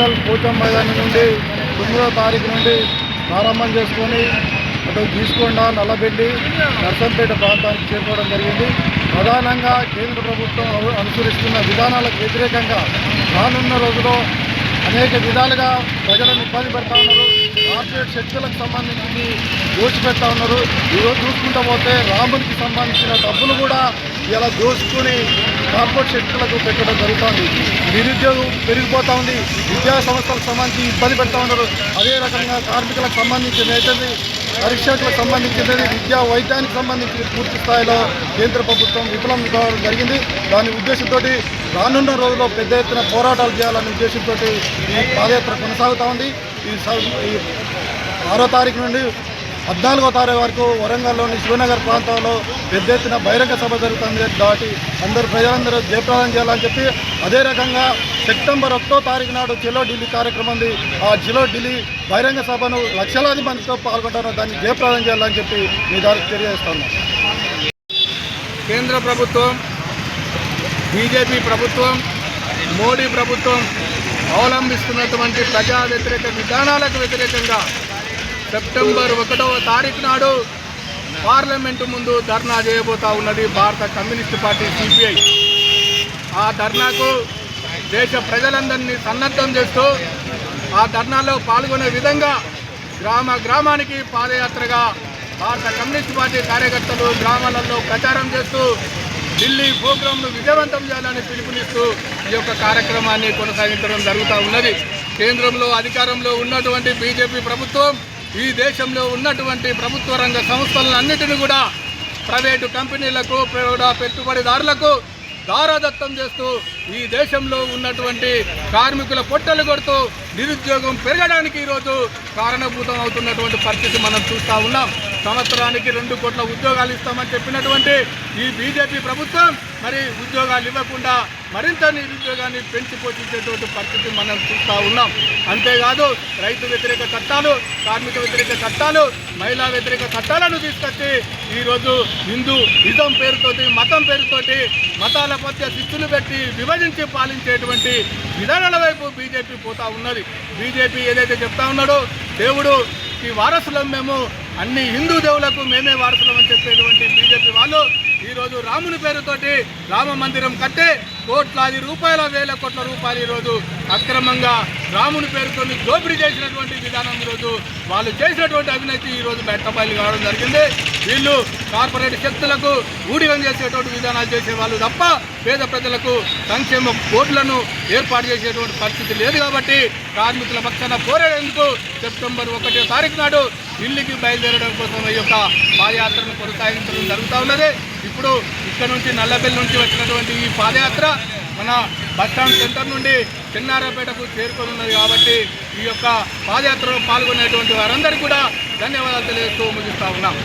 వరంగల్ పోచమ్మ మైదానం నుండి 9వ తారీఖు నుండి ప్రారంభం చేసుకొని అటు గీసుకొండ, నల్లబెల్లి, నర్సంపేట ప్రాంతానికి చేరుకోవడం జరిగింది. ప్రధానంగా కేంద్ర ప్రభుత్వం అనుసరిస్తున్న విధానాలకు వ్యతిరేకంగా రానున్న రోజుల్లో అనేక విధాలుగా ప్రజలను ఇబ్బంది పెడతా ఉన్నారు. కార్పొరేట్ శక్తులకు సంబంధించి దోచిపెడతా ఉన్నారు. ఈరోజు చూసుకుంటూ పోతే రామునికి సంబంధించిన డబ్బులు కూడా ఇలా దోచుకుని కార్పొరేట్ శక్తులకు పెట్టడం జరుగుతుంది. నిరుద్యోగం పెరిగిపోతూ ఉంది. విద్యా సంస్థలకు సంబంధించి ఇబ్బంది పెడతా ఉన్నారు. అదే రకంగా కార్మికులకు సంబంధించిన ఏదైతే పరీక్షలకు సంబంధించినది విద్యా వైద్యానికి సంబంధించి పూర్తి స్థాయిలో కేంద్ర ప్రభుత్వం విఫలం కావడం జరిగింది. దాని ఉద్దేశంతో రానున్న రోజుల్లో పెద్ద ఎత్తున పోరాటాలు చేయాలనే ఉద్దేశంతో ఈ పాదయాత్ర కొనసాగుతూ ఉంది. ఈ 6వ తారీఖు నుండి 14వ తారీఖు వరకు వరంగల్లోని శివనగర్ ప్రాంతంలో పెద్ద ఎత్తున బహిరంగ సభ జరుగుతుంది. దాటి ప్రజలందరూ జయప్రదం చేయాలని చెప్పి, అదే రకంగా సెప్టెంబర్ 1వ తారీఖు నాడు చలో ఢిల్లీ కార్యక్రమం ఉంది. ఆ చలో ఢిల్లీ బహిరంగ సభను లక్షలాది మందితో పాల్గొంటారు. దాన్ని జయప్రదం చేయాలని చెప్పి మీ ద్వారా తెలియజేస్తున్నాం. కేంద్ర ప్రభుత్వం, బీజేపీ ప్రభుత్వం, మోడీ ప్రభుత్వం అవలంబిస్తున్నటువంటి ప్రజా వ్యతిరేక విధానాలకు వ్యతిరేకంగా సెప్టెంబర్ 1వ తారీఖు నాడు పార్లమెంటు ముందు ధర్నా చేయబోతా ఉన్నది భారత కమ్యూనిస్టు పార్టీ సిపిఐ. ఆ ధర్నాకు దేశ ప్రజలందరినీ సన్నద్ధం చేస్తూ ఆ ధర్నాలో పాల్గొనే విధంగా గ్రామానికి పాదయాత్రగా భారత కమ్యూనిస్టు పార్టీ కార్యకర్తలు గ్రామాలలో ప్రచారం చేస్తూ ఢిల్లీ ప్రోగ్రాంను విజయవంతం చేయాలని పిలుపునిస్తూ ఈ యొక్క కార్యక్రమాన్ని కొనసాగించడం జరుగుతూ ఉన్నది. కేంద్రంలో అధికారంలో ఉన్నటువంటి బీజేపీ ప్రభుత్వం ఈ దేశంలో ఉన్నటువంటి ప్రభుత్వ రంగ సంస్థలన్నిటిని కూడా ప్రైవేటు కంపెనీలకు, పెట్టుబడిదారులకు దారాదత్తం చేస్తూ ఈ దేశంలో ఉన్నటువంటి కార్మికుల పొట్టలు కొడుతూ నిరుద్యోగం పెరగడానికి ఈరోజు కారణభూతం అవుతున్నటువంటి పరిస్థితి మనం చూస్తూ ఉన్నాం. సంవత్సరానికి 2 కోట్ల ఉద్యోగాలు ఇస్తామని చెప్పినటువంటి ఈ బీజేపీ ప్రభుత్వం మరి ఉద్యోగాలు ఇవ్వకుండా మరింత నిరుద్యోగాన్ని పెంచి పోషించేటువంటి పరిస్థితి మనం చూస్తూ ఉన్నాం. అంతేకాదు రైతు వ్యతిరేక చట్టాలు, కార్మిక వ్యతిరేక చట్టాలు, మహిళా వ్యతిరేక చట్టాలను తీసుకొచ్చి ఈరోజు హిందూయిజం పేరుతోటి, మతం పేరుతోటి మతాల మధ్య శిస్తులు పెట్టి విభజించి పాలించేటువంటి విధానాల వైపు బీజేపీ పోతా ఉన్నది. బీజేపీ ఏదైతే చెప్తా ఉన్నాడో దేవుడుకి వారసులం మేము, అన్ని హిందూ దేవులకు మేమే వారసులం అని చెప్పేటువంటి బీజేపీ వాళ్ళు ఈరోజు రాముని పేరుతోటి రామ మందిరం కట్టే కోట్లాది రూపాయల, వేల కోట్ల రూపాయలు ఈరోజు అక్రమంగా రాముని పేరుతో దోపిడీ చేసినటువంటి విధానం ఈరోజు వాళ్ళు చేసినటువంటి అవినీతి ఈరోజు బయటపల్లి కావడం జరిగింది. వీళ్ళు కార్పొరేట్ శక్తులకు ఊడిగం చేసేటువంటి విధానాలు చేసేవాళ్ళు తప్ప పేద ప్రజలకు సంక్షేమ బోర్డులను ఏర్పాటు చేసేటువంటి పరిస్థితి లేదు. కాబట్టి కార్మికుల పక్షాన పోరాడేందుకు సెప్టెంబర్ 1వ తారీఖు నాడు ఢిల్లీకి బయలుదేరడం కోసం ఈ యొక్క పాదయాత్రను కొనసాగించడం జరుగుతూ ఉన్నది. ఇప్పుడు ఇక్కడ నుంచి నల్లబెల్లి నుంచి వచ్చినటువంటి ఈ పాదయాత్ర మన బస్టాండ్ సెంటర్ నుండి చిన్నారాపేటకు చేరుకొని ఉన్నది. కాబట్టి ఈ యొక్క పాదయాత్రలో పాల్గొనేటువంటి వారందరికీ కూడా ధన్యవాదాలు తెలియజేస్తూ ముగిస్తూ ఉన్నాం.